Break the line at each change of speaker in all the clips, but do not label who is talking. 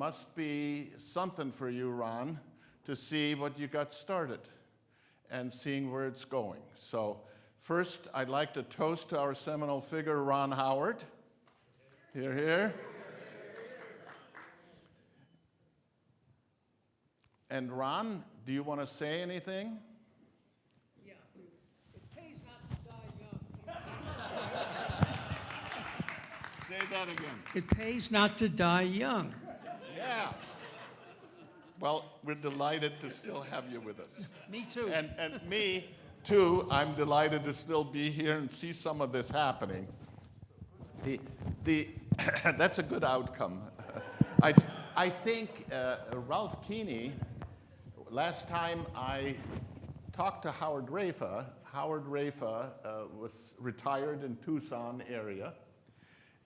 must be something for you, Ron, to see what you got started and seeing where it's going. So first, I'd like to toast to our seminal figure, Ron Howard. Here, here. And Ron, do you want to say anything?
Yeah, it pays not to die young.
Say that again.
It pays not to die young.
Yeah. Well, we're delighted to still have you with us.
Me too.
And me, too, I'm delighted to still be here and see some of this happening. That's a good outcome. I think Ralph Keeney, last time I talked to Howard Rafa was retired in Tucson area,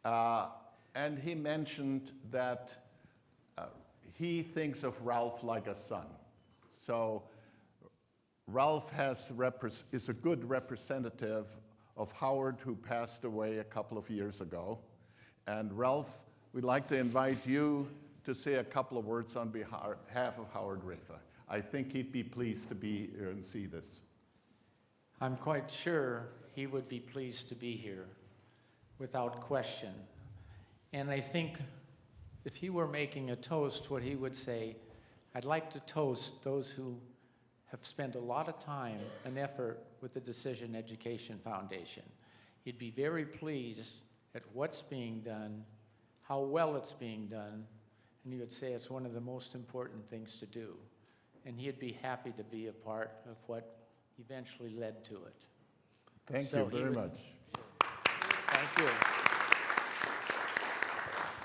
and he mentioned that he thinks of Ralph like a son. So Ralph is a good representative of Howard, who passed away a couple of years ago. And Ralph, we'd like to invite you to say a couple of words on behalf of Howard Rafa. I think he'd be pleased to be here and see this.
I'm quite sure he would be pleased to be here, without question. And I think if he were making a toast, what he would say, I'd like to toast those who have spent a lot of time and effort with the Decision Education Foundation. He'd be very pleased at what's being done, how well it's being done, and he would say it's one of the most important things to do. And he'd be happy to be a part of what eventually led to it.
Thank you very much.
Thank you.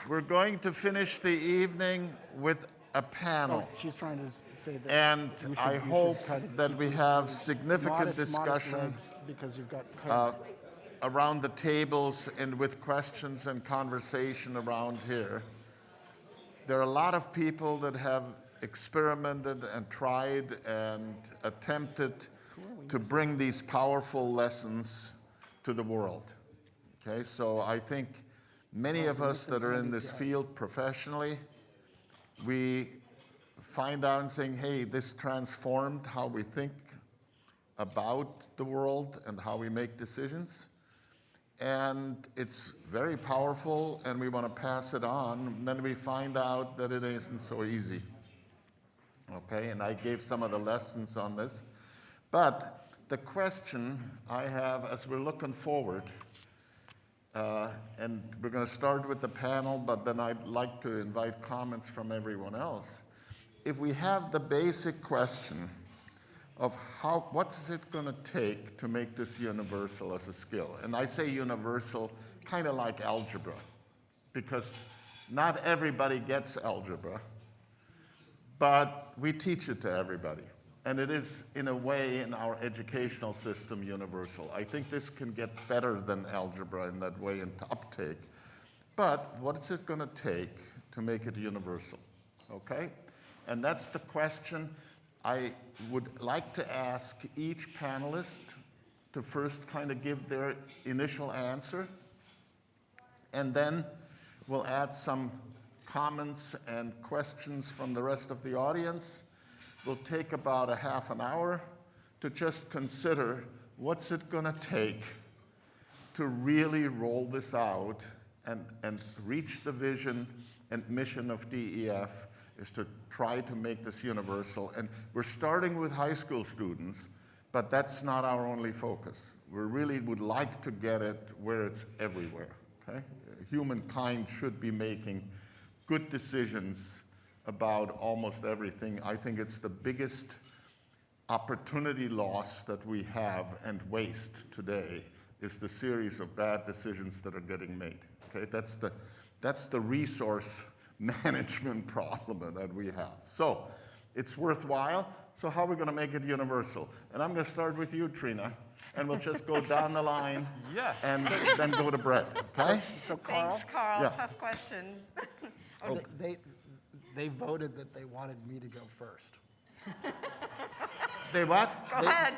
We're going to finish the evening with a panel.
Oh, she's trying to say that.
And I hope
cut it.
that we have significant
Modest
discussion
legs, because you've got
around the tables and with questions and conversation around here. There are a lot of people that have experimented and tried and attempted to bring these powerful lessons to the world. Okay, so I think many of us that are in this field professionally, we find out and saying, hey, this transformed how we think about the world and how we make decisions. And it's very powerful, and we want to pass it on. And then we find out that it isn't so easy. Okay, and I gave some of the lessons on this. But the question I have as we're looking forward, and we're going to start with the panel, but then I'd like to invite comments from everyone else. If we have the basic question of what's it going to take to make this universal as a skill? And I say universal kind of like algebra, because not everybody gets algebra, but we teach it to everybody. And it is, in a way, in our educational system, universal. I think this can get better than algebra in that way in uptake. But what is it going to take to make it universal? Okay? And that's the question I would like to ask each panelist to first kind of give their initial answer. And then we'll add some comments and questions from the rest of the audience. We'll take about a half an hour to just consider what's it going to take to really roll this out and reach the vision and mission of DEF is to try to make this universal. And we're starting with high school students, but that's not our only focus. We really would like to get it where it's everywhere, okay? Humankind should be making good decisions about almost everything. I think it's the biggest opportunity loss that we have and waste today is the series of bad decisions that are getting made. Okay, that's the resource management problem that we have. So it's worthwhile. So how are we going to make it universal? And I'm going to start with you, Trina, and we'll just go down the line and then go to Brett. Okay?
So Carl,
Thanks, Carl.
Yeah.
Tough question.
they voted that they wanted me to go first.
They what?
Go ahead.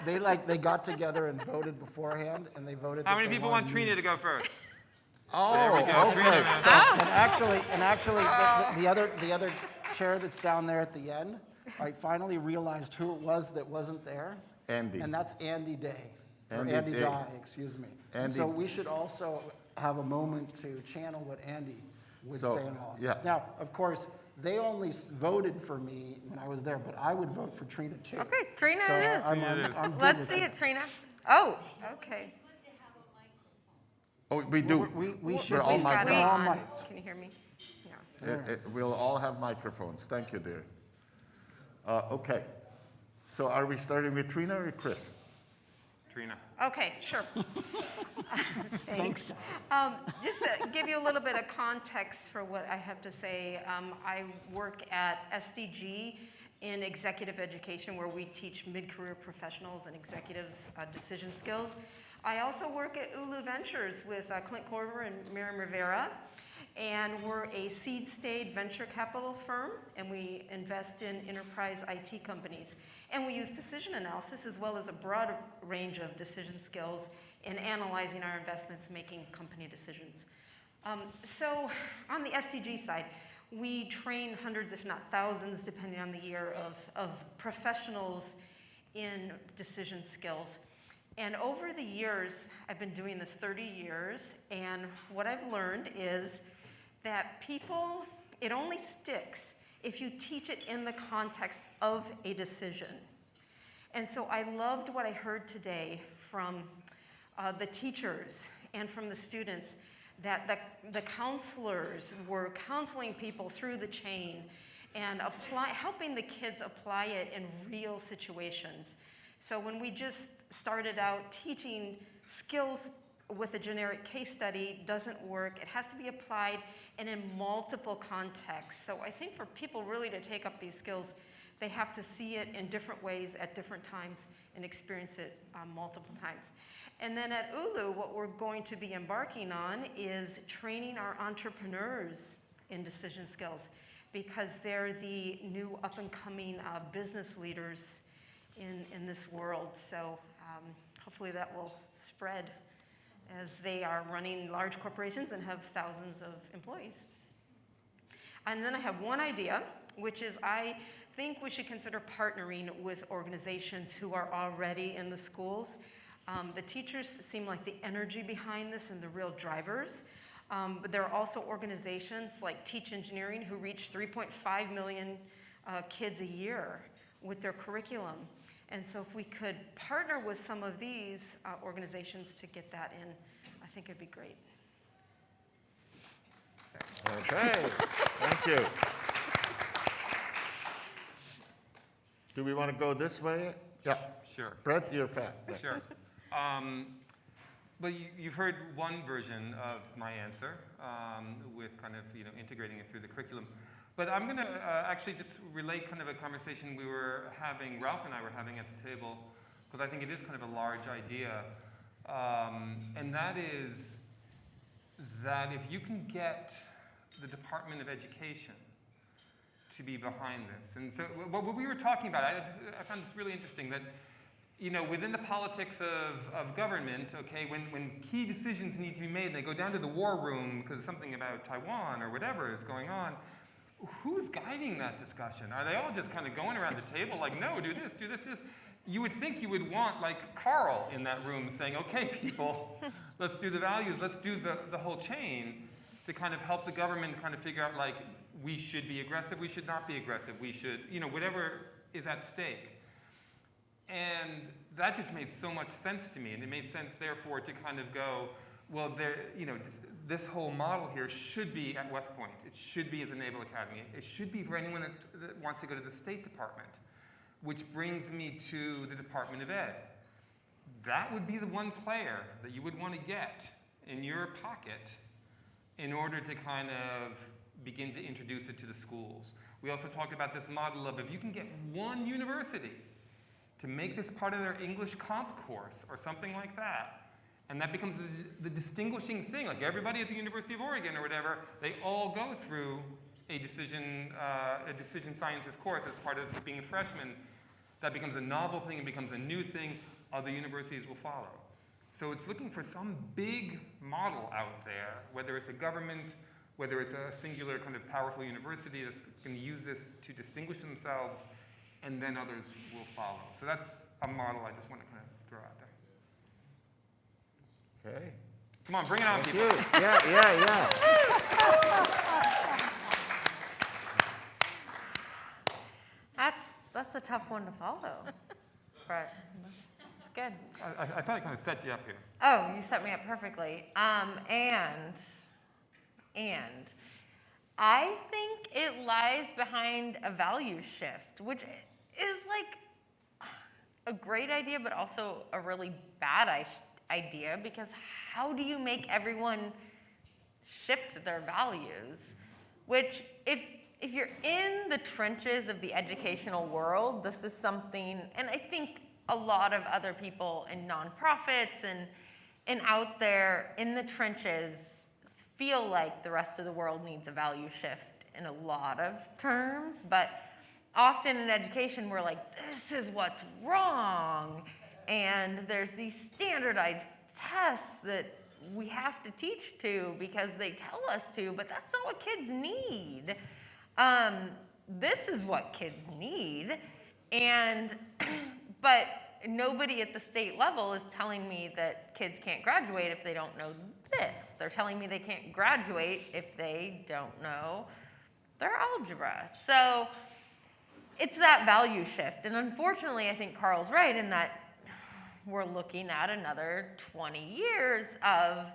They got together and voted beforehand, and they voted.
How
that
many
they
people want
wanted
Trina
me.
to go first?
Oh, okay.
And actually, the other chair that's down there at the end, I finally realized who it was that wasn't there.
Andy.
And that's Andy Day. Or
Andy
Andy
Day.
Dye, excuse me. And
Andy-
so we should also have a moment to channel what Andy would
So,
say in all of this.
yeah.
Now, of course, they only voted for me when I was there, but I would vote for Trina too.
Okay, Trina
So
it is.
I'm good
Let's
with
see
that.
it, Trina. Oh, okay.
Oh, we do.
We should
We're all
be-
Got it
we're all
on.
mic'd.
Can you hear me? Yeah.
We'll all have microphones. Thank you, dear. Okay. So are we starting with Trina or Chris?
Trina.
Okay, sure. Thanks. Just to give you a little bit of context for what I have to say, I work at SDG in executive education, where we teach mid-career professionals and executives decision skills. I also work at Ulu Ventures with Clint Corver and Miriam Rivera, and we're a seed stage venture capital firm, and we invest in enterprise IT companies. And we use decision analysis as well as a broad range of decision skills in analyzing our investments, making company decisions. So on the SDG side, we train hundreds, if not thousands, depending on the year, of professionals in decision skills. And over the years, I've been doing this 30 years, and what I've learned is that people, it only sticks if you teach it in the context of a decision. And so I loved what I heard today from the teachers and from the students, that the counselors were counseling people through the chain and helping the kids apply it in real situations. So when we just started out, teaching skills with a generic case study doesn't work. It has to be applied and in multiple contexts. So I think for people really to take up these skills, they have to see it in different ways at different times and experience it multiple times. And then at Ulu, what we're going to be embarking on is training our entrepreneurs in decision skills, because they're the new up-and-coming business leaders in this world. So hopefully that will spread as they are running large corporations and have thousands of employees. And then I have one idea, which is I think we should consider partnering with organizations who are already in the schools. The teachers seem like the energy behind this and the real drivers. But there are also organizations like Teach Engineering who reach 3.5 million kids a year with their curriculum. And so if we could partner with some of these organizations to get that in, I think it'd be great.
Okay, thank you. Do we want to go this way? Yeah.
Sure.
Brett, you're fast.
Sure. But you've heard one version of my answer with kind of integrating it through the curriculum. But I'm going to actually just relate kind of a conversation we were having, Ralph and I were having at the table, because I think it is kind of a large idea. And that is that if you can get the Department of Education to be behind this. And so what we were talking about, I found this really interesting, that within the politics of government, okay, when key decisions need to be made, and they go down to the war room because something about Taiwan or whatever is going on, who's guiding that discussion? Are they all just kind of going around the table like, no, do this, do this, do this? You would think you would want like Carl in that room saying, okay, people, let's do the values, let's do the whole chain to kind of help the government kind of figure out like, we should be aggressive, we should not be aggressive, we should, whatever is at stake. And that just made so much sense to me, and it made sense, therefore, to kind of go, well, this whole model here should be at West Point. It should be at the Naval Academy. It should be for anyone that wants to go to the State Department, which brings me to the Department of Ed. That would be the one player that you would want to get in your pocket in order to kind of begin to introduce it to the schools. We also talked about this model of if you can get one university to make this part of their English comp course or something like that, and that becomes the distinguishing thing. Like everybody at the University of Oregon or whatever, they all go through a decision sciences course as part of being a freshman. That becomes a novel thing, it becomes a new thing, other universities will follow. So it's looking for some big model out there, whether it's a government, whether it's a singular kind of powerful university that's going to use this to distinguish themselves, and then others will follow. So that's a model I just want to kind of throw out there.
Okay.
Come on, bring it on,
Thank
people.
you. Yeah.
That's a tough one to follow, but it's good.
I thought I kind of set you up here.
Oh, you set me up perfectly. And I think it lies behind a value shift, which is like a great idea, but also a really bad idea, because how do you make everyone shift their values? Which, if you're in the trenches of the educational world, this is something, and I think a lot of other people in nonprofits and out there in the trenches feel like the rest of the world needs a value shift in a lot of terms, but often in education we're like, this is what's wrong, and there's these standardized tests that we have to teach to because they tell us to, but that's not what kids need. This is what kids need, but nobody at the state level is telling me that kids can't graduate if they don't know this. They're telling me they can't graduate if they don't know their algebra. So it's that value shift. And unfortunately, I think Carl's right in that we're looking at another 20 years of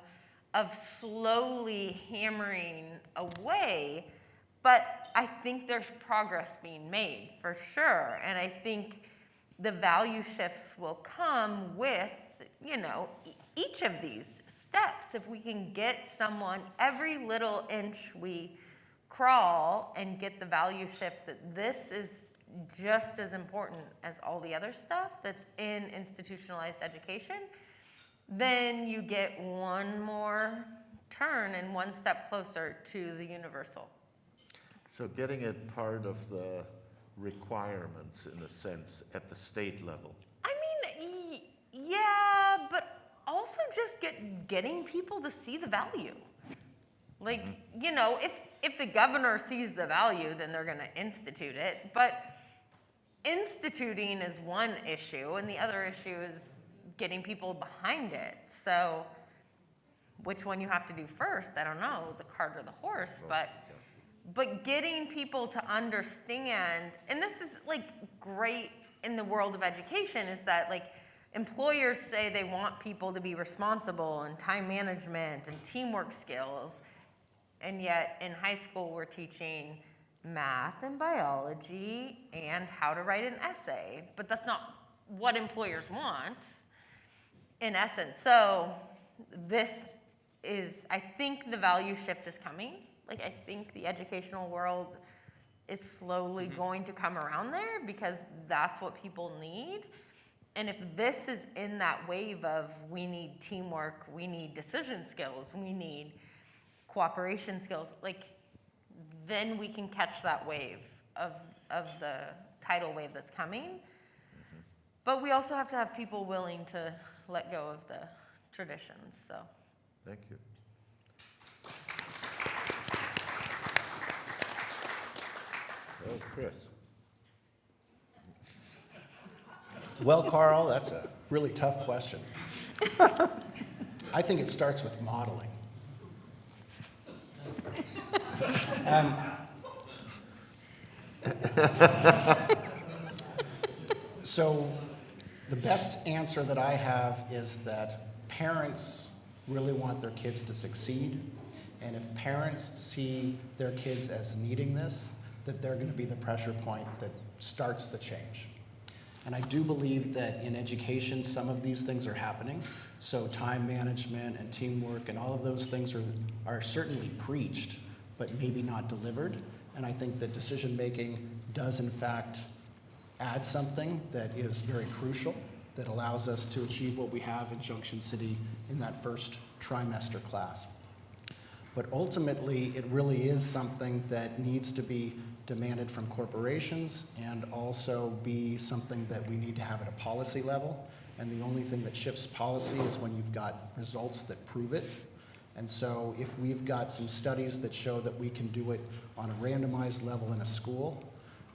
slowly hammering away. But I think there's progress being made, for sure. And I think the value shifts will come with, each of these steps. If we can get someone, every little inch we crawl and get the value shift that this is just as important as all the other stuff that's in institutionalized education, then you get one more turn and one step closer to the universal.
So getting it part of the requirements, in a sense, at the state level.
I mean, yeah, but also just getting people to see the value. Like, if the governor sees the value, then they're going to institute it. But instituting is one issue, and the other issue is getting people behind it. So which one you have to do first, I don't know, the cart or the horse, but getting people to understand, and this is like great in the world of education, is that like employers say they want people to be responsible and time management and teamwork skills, and yet in high school we're teaching math and biology and how to write an essay, but that's not what employers want in essence. So this is, I think the value shift is coming. Like, I think the educational world is slowly going to come around there because that's what people need. And if this is in that wave of we need teamwork, we need decision skills, we need cooperation skills, like, then we can catch that wave of the tidal wave that's coming. But we also have to have people willing to let go of the traditions, so.
Thank you. Oh, Chris.
Well, Carl, that's a really tough question. I think it starts with modeling. So the best answer that I have is that parents really want their kids to succeed. And if parents see their kids as needing this, that they're going to be the pressure point that starts the change. And I do believe that in education, some of these things are happening. So time management and teamwork and all of those things are certainly preached, but maybe not delivered. And I think that decision making does in fact add something that is very crucial, that allows us to achieve what we have in Junction City in that first trimester class. But ultimately, it really is something that needs to be demanded from corporations and also be something that we need to have at a policy level. And the only thing that shifts policy is when you've got results that prove it. And so if we've got some studies that show that we can do it on a randomized level in a school,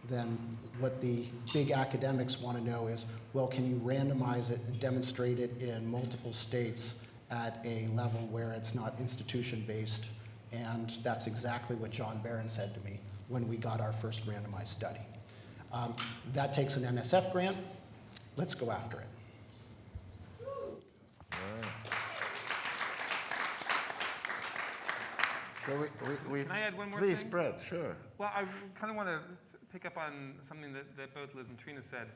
then what the big academics want to know is, well, can you randomize it and demonstrate it in multiple states at a level where it's not institution-based? And that's exactly what John Barron said to me when we got our first randomized study. That takes an NSF grant. Let's go after it.
So
Can I add one more
please,
thing?
Brett, sure.
Well, I kind of want to pick up on something that both Liz and Trina said.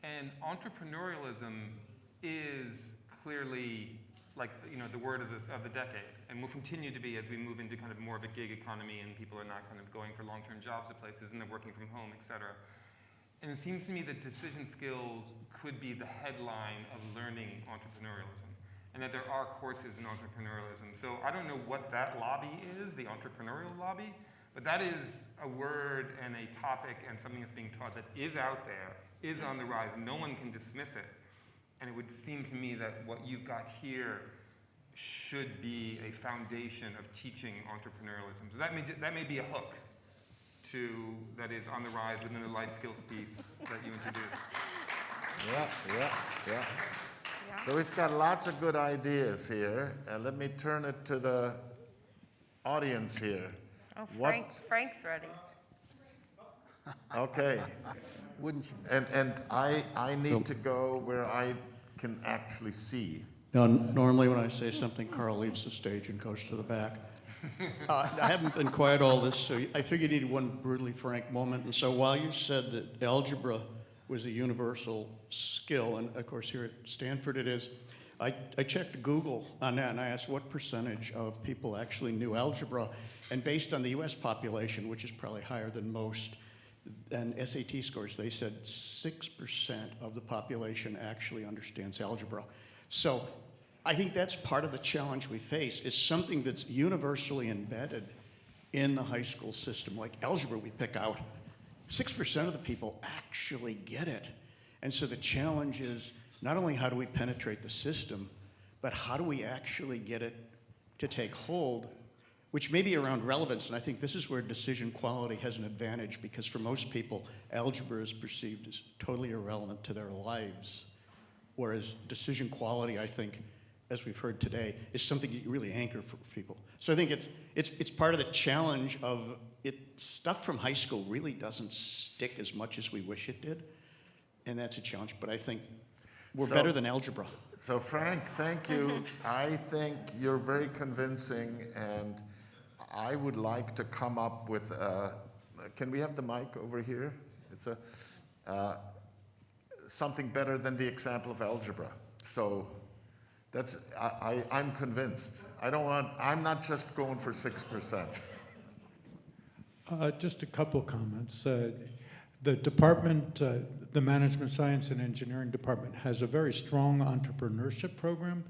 And entrepreneurialism is clearly like, the word of the decade, and will continue to be as we move into kind of more of a gig economy and people are not kind of going for long-term jobs at places and they're working from home, et cetera. And it seems to me that decision skills could be the headline of learning entrepreneurialism, and that there are courses in entrepreneurialism. So I don't know what that lobby is, the entrepreneurial lobby, but that is a word and a topic and something that's being taught that is out there, is on the rise. No one can dismiss it. And it would seem to me that what you've got here should be a foundation of teaching entrepreneurialism. So that may be a hook that is on the rise within the life skills piece that you introduced.
Yeah. So we've got lots of good ideas here. Let me turn it to the audience here.
Oh, Frank's ready.
Okay.
Wouldn't you?
And I need to go where I can actually see.
Now, normally when I say something, Carl leaves the stage and goes to the back. I haven't been quiet all this, so I figured you needed one brutally frank moment. And so while you said that algebra was a universal skill, and of course here at Stanford it is, I checked Google on that and I asked what percentage of people actually knew algebra. And based on the US population, which is probably higher than most, and SAT scores, they said 6% of the population actually understands algebra. So I think that's part of the challenge we face, is something that's universally embedded in the high school system. Like algebra we pick out, 6% of the people actually get it. And so the challenge is not only how do we penetrate the system, but how do we actually get it to take hold, which may be around relevance. And I think this is where decision quality has an advantage, because for most people, algebra is perceived as totally irrelevant to their lives. Whereas decision quality, I think, as we've heard today, is something you really anchor for people. So I think it's part of the challenge of it. Stuff from high school really doesn't stick as much as we wish it did. And that's a challenge, but I think we're better than algebra.
So Frank, thank you. I think you're very convincing, and I would like to come up with can we have the mic over here? It's something better than the example of algebra. So that's, I'm convinced. I'm not just going for 6%.
Just a couple comments. The department, the Management Science and Engineering Department has a very strong entrepreneurship program,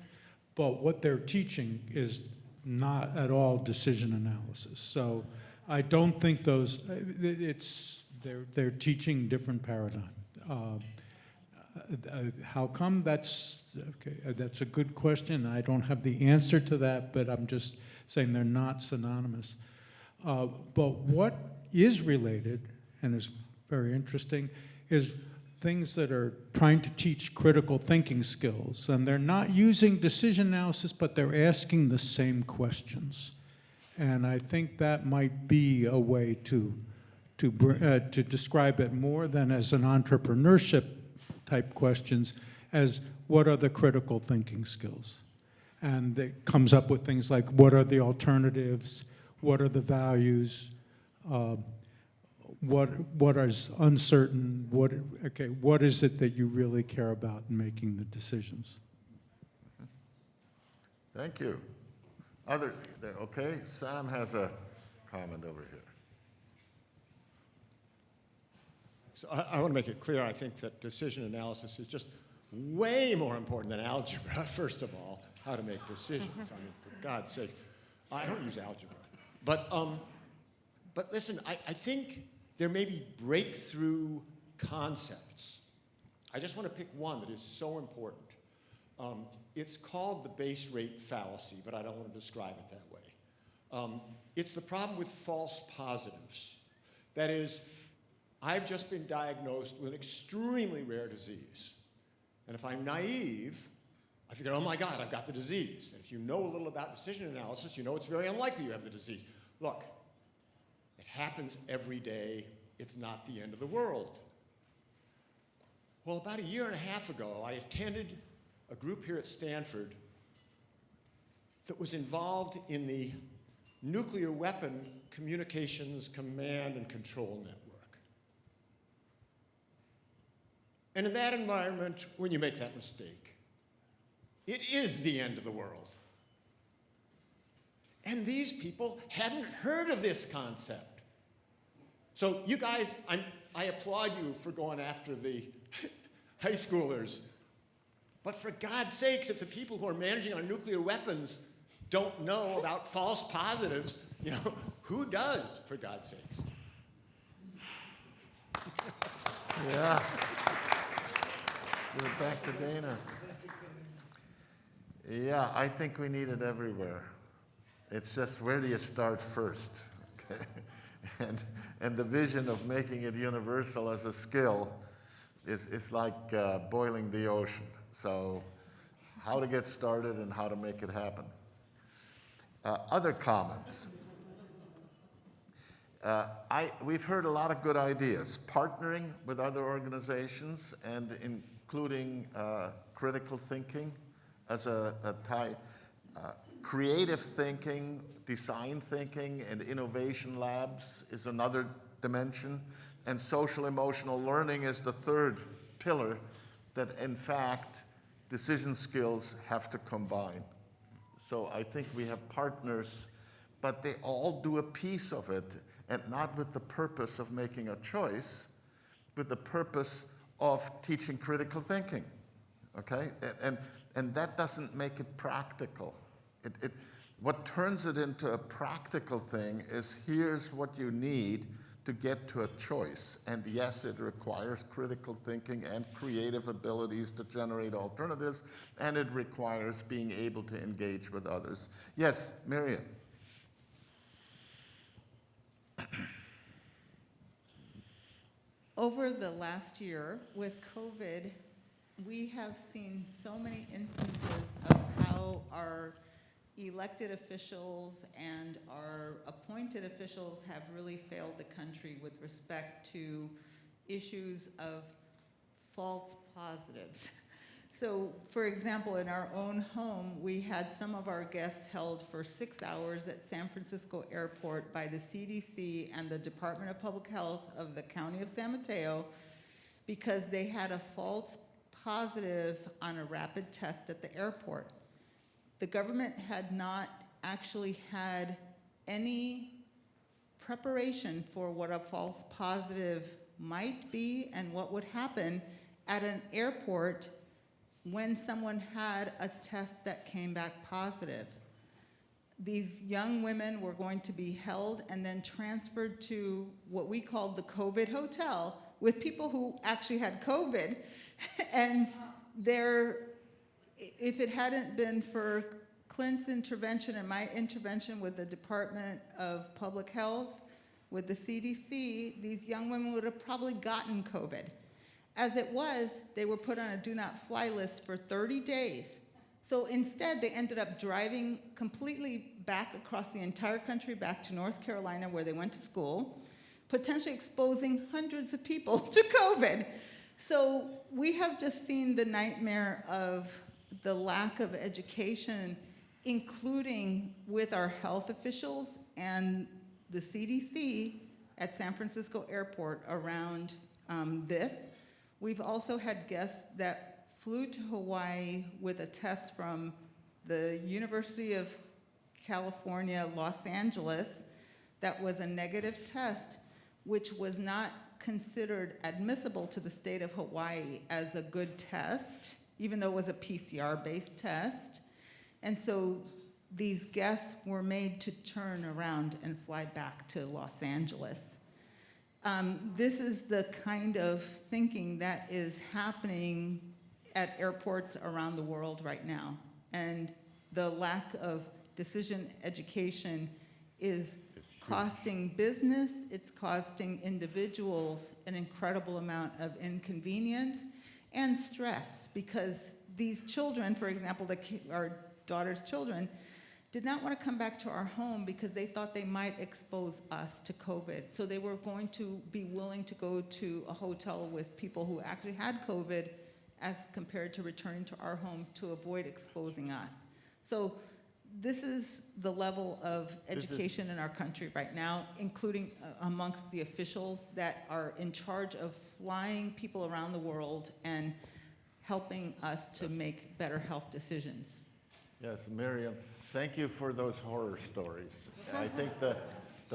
but what they're teaching is not at all decision analysis. So I don't think they're teaching different paradigm. How come? That's a good question. I don't have the answer to that, but I'm just saying they're not synonymous. But what is related, and is very interesting, is things that are trying to teach critical thinking skills. And they're not using decision analysis, but they're asking the same questions. And I think that might be a way to describe it more than as an entrepreneurship type questions, as what are the critical thinking skills? And it comes up with things like, what are the alternatives? What are the values? What is uncertain? What is it that you really care about in making the decisions?
Thank you. Okay, Sam has a comment over here.
So I want to make it clear, I think that decision analysis is just way more important than algebra, first of all, how to make decisions. I mean, for God's sake, I don't use algebra. But listen, I think there may be breakthrough concepts. I just want to pick one that is so important. It's called the base rate fallacy, but I don't want to describe it that way. It's the problem with false positives. That is, I've just been diagnosed with an extremely rare disease. And if I'm naive, I figure, oh my God, I've got the disease. And if you know a little about decision analysis, you know it's very unlikely you have the disease. Look, it happens every day. It's not the end of the world. Well, about a year and a half ago, I attended a group here at Stanford that was involved in the nuclear weapon communications command and control network. And in that environment, when you make that mistake, it is the end of the world. And these people hadn't heard of this concept. So you guys, I applaud you for going after the high schoolers. But for God's sakes, if the people who are managing our nuclear weapons don't know about false positives, who does, for God's sakes?
Yeah. Give it back to Dana. Yeah, I think we need it everywhere. It's just, where do you start first? Okay? And the vision of making it universal as a skill is like boiling the ocean. So how to get started and how to make it happen. Other comments. We've heard a lot of good ideas. Partnering with other organizations and including critical thinking as a type. Creative thinking, design thinking, and innovation labs is another dimension. And social emotional learning is the third pillar that, in fact, decision skills have to combine. So I think we have partners, but they all do a piece of it, and not with the purpose of making a choice, with the purpose of teaching critical thinking, okay? And that doesn't make it practical. What turns it into a practical thing is, here's what you need to get to a choice. And yes, it requires critical thinking and creative abilities to generate alternatives, and it requires being able to engage with others. Yes, Miriam.
Over the last year with COVID, we have seen so many instances of how our elected officials and our appointed officials have really failed the country with respect to issues of false positives. So, for example, in our own home, we had some of our guests held for 6 hours at San Francisco Airport by the CDC and the Department of Public Health of the County of San Mateo because they had a false positive on a rapid test at the airport. The government had not actually had any preparation for what a false positive might be and what would happen at an airport when someone had a test that came back positive. These young women were going to be held and then transferred to what we called the COVID hotel with people who actually had COVID. And if it hadn't been for Clint's intervention and my intervention with the Department of Public Health, with the CDC, these young women would have probably gotten COVID. As it was, they were put on a do not fly list for 30 days. So instead, they ended up driving completely back across the entire country, back to North Carolina, where they went to school, potentially exposing hundreds of people to COVID. So we have just seen the nightmare of the lack of education, including with our health officials and the CDC at San Francisco Airport around this. We've also had guests that flew to Hawaii with a test from the University of California, Los Angeles, that was a negative test, which was not considered admissible to the state of Hawaii as a good test, even though it was a PCR-based test. And so these guests were made to turn around and fly back to Los Angeles. This is the kind of thinking that is happening at airports around the world right now. And the lack of decision education is costing business, it's costing individuals an incredible amount of inconvenience and stress, because these children, for example, our daughter's children, did not want to come back to our home because they thought they might expose us to COVID. So they were going to be willing to go to a hotel with people who actually had COVID as compared to returning to our home to avoid exposing us. So this is the level of education in our country right now, including amongst the officials that are in charge of flying people around the world and helping us to make better health decisions.
Yes, Miriam, thank you for those horror stories. I think the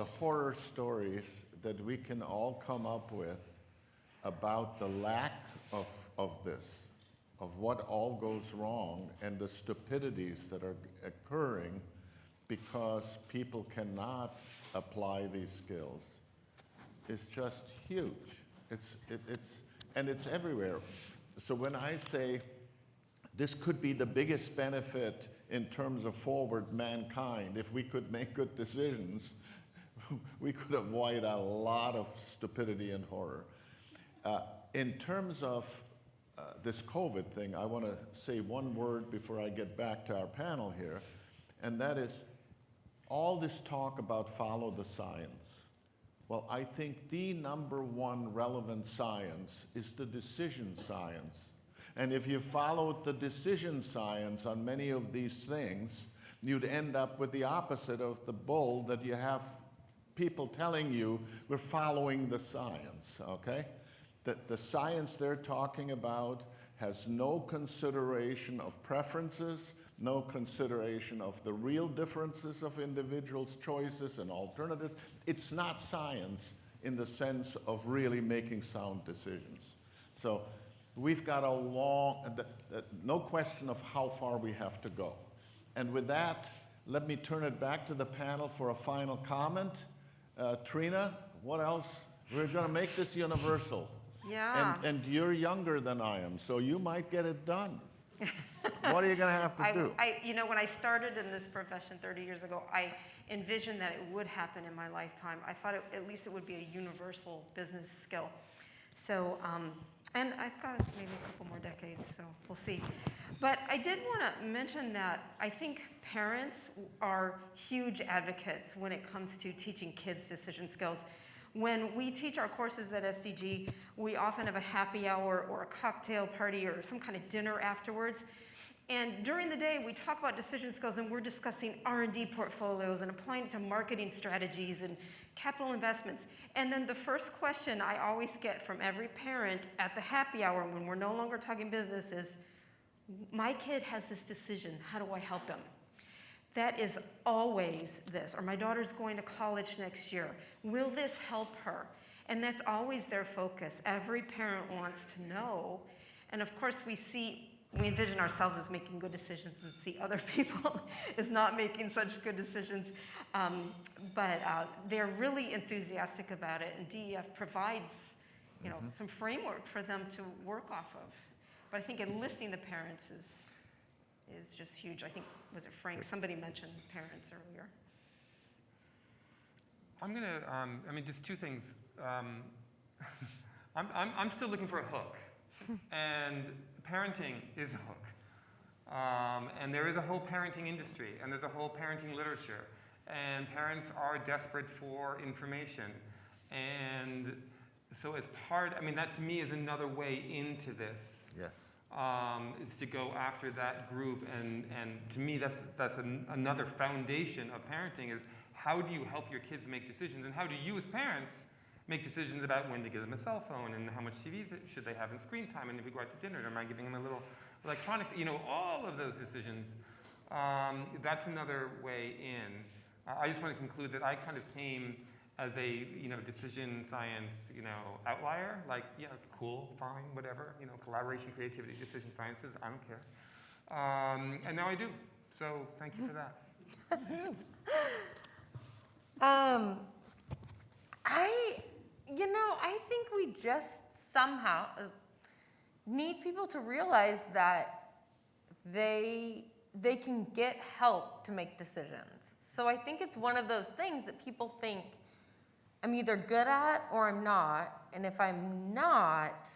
horror stories that we can all come up with about the lack of this, of what all goes wrong and the stupidities that are occurring because people cannot apply these skills is just huge. And it's everywhere. So when I say this could be the biggest benefit in terms of forward mankind, if we could make good decisions, we could avoid a lot of stupidity and horror. In terms of this COVID thing, I want to say one word before I get back to our panel here, and that is all this talk about follow the science. Well, I think the number one relevant science is the decision science. And if you followed the decision science on many of these things, you'd end up with the opposite of the bull that you have people telling you we're following the science, okay? The science they're talking about has no consideration of preferences, no consideration of the real differences of individuals' choices and alternatives. It's not science in the sense of really making sound decisions. So we've got a long, no question of how far we have to go. And with that, let me turn it back to the panel for a final comment. Trina, what else? We're going to make this universal.
Yeah.
And you're younger than I am, so you might get it done. What are you going to have to do?
You know, when I started in this profession 30 years ago, I envisioned that it would happen in my lifetime. I thought at least it would be a universal business skill. So, and I've got maybe a couple more decades, so we'll see. But I did want to mention that I think parents are huge advocates when it comes to teaching kids decision skills. When we teach our courses at SDG, we often have a happy hour or a cocktail party or some kind of dinner afterwards. And during the day, we talk about decision skills, and we're discussing R&D portfolios and applying it to marketing strategies and capital investments. And then the first question I always get from every parent at the happy hour when we're no longer talking business is, my kid has this decision, how do I help him? That is always this, or my daughter's going to college next year. Will this help her? And that's always their focus. Every parent wants to know. And of course, we envision ourselves as making good decisions and see other people as not making such good decisions. But they're really enthusiastic about it, and DEF provides, some framework for them to work off of. But I think enlisting the parents is just huge. I think, was it Frank? Somebody mentioned parents earlier.
I'm gonna, just two things. I'm still looking for a hook, and parenting is a hook. And there is a whole parenting industry, and there's a whole parenting literature, and parents are desperate for information. And so as part, that to me is another way into this.
Yes.
Is to go after that group, and to me that's another foundation of parenting is how do you help your kids make decisions, and how do you as parents make decisions about when to give them a cell phone and how much TV should they have and screen time, and if we go out to dinner, am I giving them a little electronic, all of those decisions. That's another way in. I just want to conclude that I kind of came as a decision science outlier, cool, fine, whatever, collaboration, creativity, decision sciences, I don't care. And now I do. So thank you for that.
I think we just somehow
need people to realize that they can get help to make decisions. So I think it's one of those things that people think I'm either good at or I'm not, and if I'm not,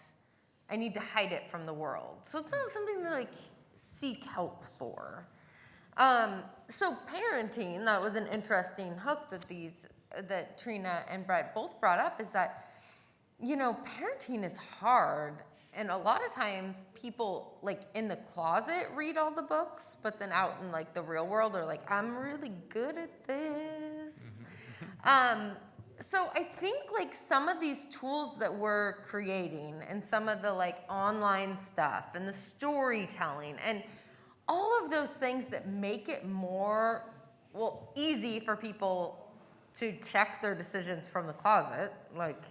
I need to hide it from the world. So it's not something to like seek help for. So parenting, that was an interesting hook that Trina and Brett both brought up, is that, you know, parenting is hard. And a lot of times people like in the closet read all the books, but then out in like the real world are like, I'm really good at this. So I think like some of these tools that we're creating and some of the like online stuff and the storytelling and all of those things that make it more, well, easy for people to check their decisions from the closet, like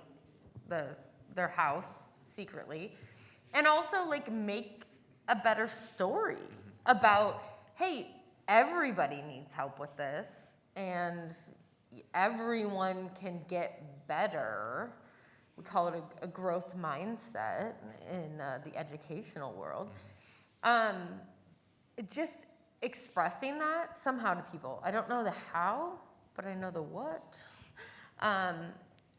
their house secretly, and also like make a better story about, hey, everybody needs help with this and everyone can get better. We call it a growth mindset in the educational world. Just expressing that somehow to people. I don't know the how, but I know the what.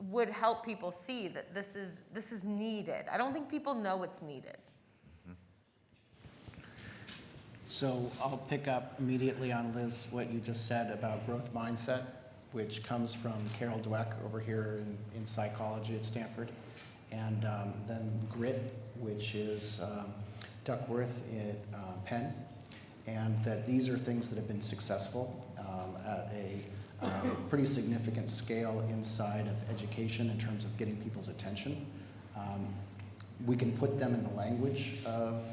Would help people see that this is needed. I don't think people know it's needed.
So I'll pick up immediately on, Liz, what you just said about growth mindset, which comes from Carol Dweck over here in psychology at Stanford. And then grit, which is Duckworth at Penn. And that these are things that have been successful at a pretty significant scale inside of education in terms of getting people's attention. We can put them in the language of,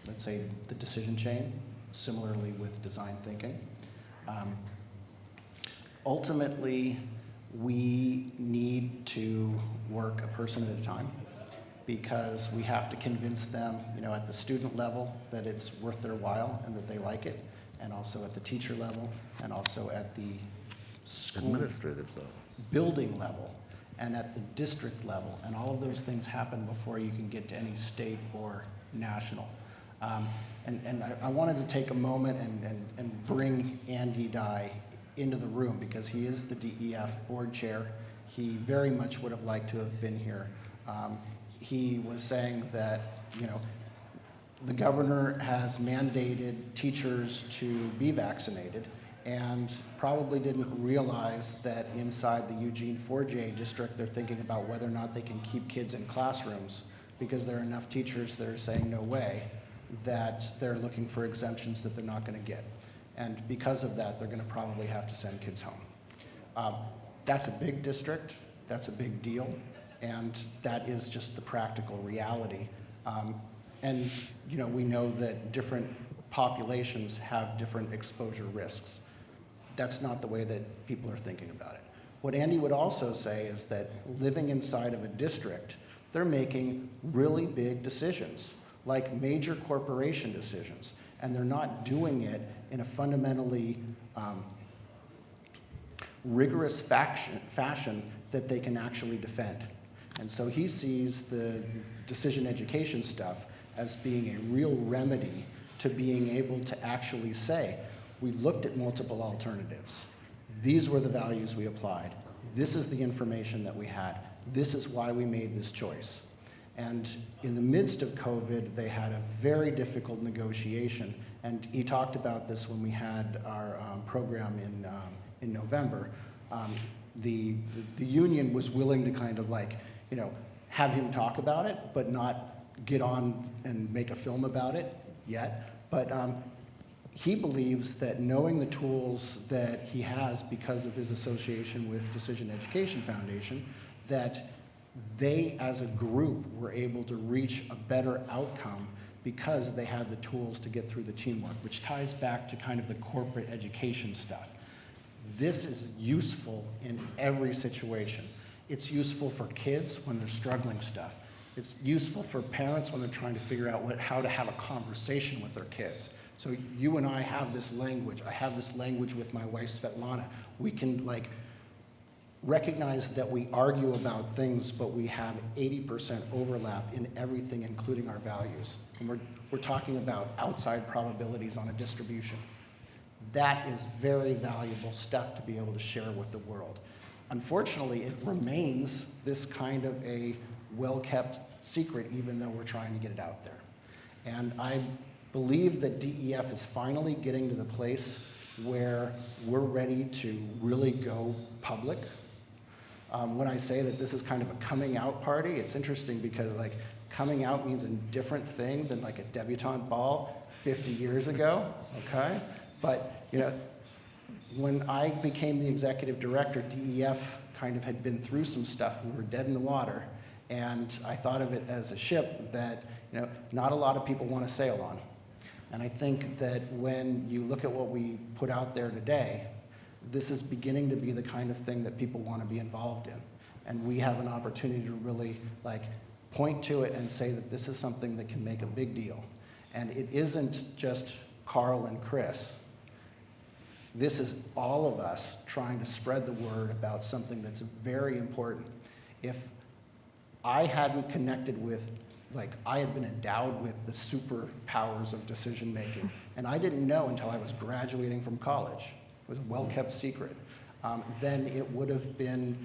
let's say, the decision chain, similarly with design thinking. Ultimately, we need to work a person at a time because we have to convince them, you know, at the student level that it's worth their while and that they like it, and also at the teacher level, and also at the school
Administrative level,
building level, and at the district level, and all of those things happen before you can get to any state or national. And I wanted to take a moment and bring Andy Dye into the room because he is the DEF board chair. He very much would have liked to have been here. He was saying that, you know, the governor has mandated teachers to be vaccinated and probably didn't realize that inside the Eugene 4J district, they're thinking about whether or not they can keep kids in classrooms because there are enough teachers that are saying no way, that they're looking for exemptions that they're not going to get. And because of that, they're going to probably have to send kids home. That's a big district, that's a big deal, and that is just the practical reality. And you know, we know that different populations have different exposure risks. That's not the way that people are thinking about it. What Andy would also say is that living inside of a district, they're making really big decisions, like major corporation decisions, and they're not doing it in a fundamentally rigorous fashion that they can actually defend. And so he sees the decision education stuff as being a real remedy to being able to actually say, we looked at multiple alternatives. These were the values we applied. This is the information that we had. This is why we made this choice. And in the midst of COVID, they had a very difficult negotiation. And he talked about this when we had our program in November. The union was willing to kind of like, you know, have him talk about it, but not get on and make a film about it yet. But he believes that knowing the tools that he has because of his association with Decision Education Foundation, that they as a group were able to reach a better outcome because they had the tools to get through the teamwork, which ties back to kind of the corporate education stuff. This is useful in every situation. It's useful for kids when they're struggling stuff. It's useful for parents when they're trying to figure out how to have a conversation with their kids. So you and I have this language. I have this language with my wife, Svetlana. We can like recognize that we argue about things, but we have 80% overlap in everything, including our values. And we're talking about outside probabilities on a distribution. That is very valuable stuff to be able to share with the world. Unfortunately, it remains this kind of a well-kept secret, even though we're trying to get it out there. And I believe that DEF is finally getting to the place where we're ready to really go public. When I say that this is kind of a coming out party, it's interesting because like coming out means a different thing than like a debutante ball 50 years ago, okay? But, you know, when I became the executive director, DEF kind of had been through some stuff. We were dead in the water, and I thought of it as a ship that, you know, not a lot of people want to sail on. And I think that when you look at what we put out there today, this is beginning to be the kind of thing that people want to be involved in. And we have an opportunity to really like point to it and say that this is something that can make a big deal. And it isn't just Carl and Chris. This is all of us trying to spread the word about something that's very important. If I hadn't connected with, like, I had been endowed with the superpowers of decision making, and I didn't know until I was graduating from college. It was a well-kept secret. Then it would have been,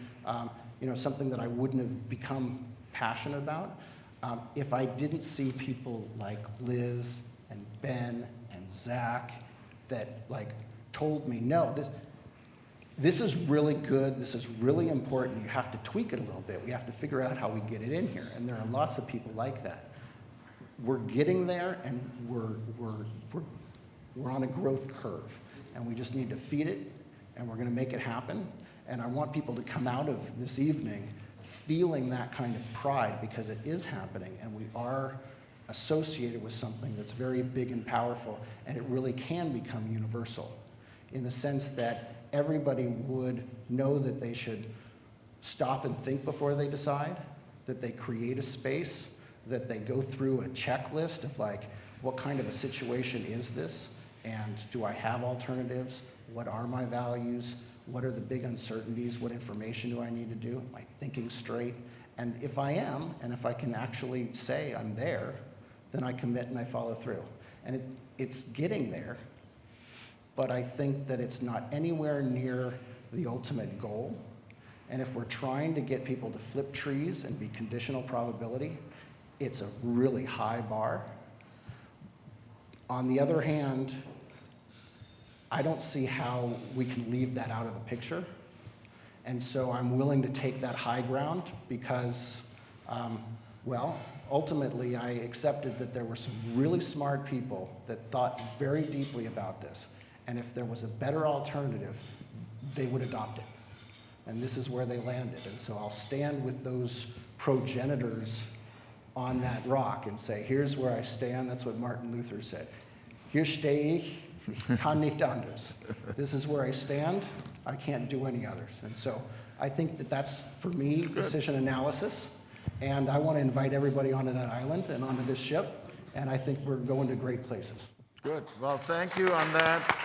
you know, something that I wouldn't have become passionate about if I didn't see people like Liz and Ben and Zach that like told me, no, this is really good, this is really important, you have to tweak it a little bit, we have to figure out how we get it in here, and there are lots of people like that. We're getting there, and we're on a growth curve, and we just need to feed it, and we're gonna make it happen, and I want people to come out of this evening feeling that kind of pride, because it is happening, and we are associated with something that's very big and powerful, and it really can become universal, in the sense that everybody would know that they should stop and think before they decide, that they create a space, that they go through a checklist of like, what kind of a situation is this? And do I have alternatives? What are my values? What are the big uncertainties? What information do I need to do? Am I thinking straight? And if I am, and if I can actually say I'm there, then I commit and I follow through. And it's getting there, but I think that it's not anywhere near the ultimate goal. And if we're trying to get people to flip trees and be conditional probability, it's a really high bar. On the other hand, I don't see how we can leave that out of the picture. And so I'm willing to take that high ground because, well, ultimately I accepted that there were some really smart people that thought very deeply about this. And if there was a better alternative, they would adopt it. And this is where they landed. And so I'll stand with those progenitors on that rock and say, here's where I stand. That's what Martin Luther said. Hier stehe ich, ich kann nicht anders. This is where I stand. I can't do any others. And so I think that that's, for me, decision analysis. And I want to invite everybody onto that island and onto this ship. And I think we're going to great places.
Good. Well, thank you on that.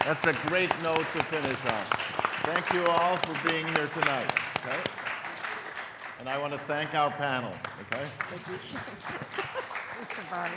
That's a great note to finish on. Thank you all for being here tonight. Okay? And I want to thank our panel. Okay?
We survived.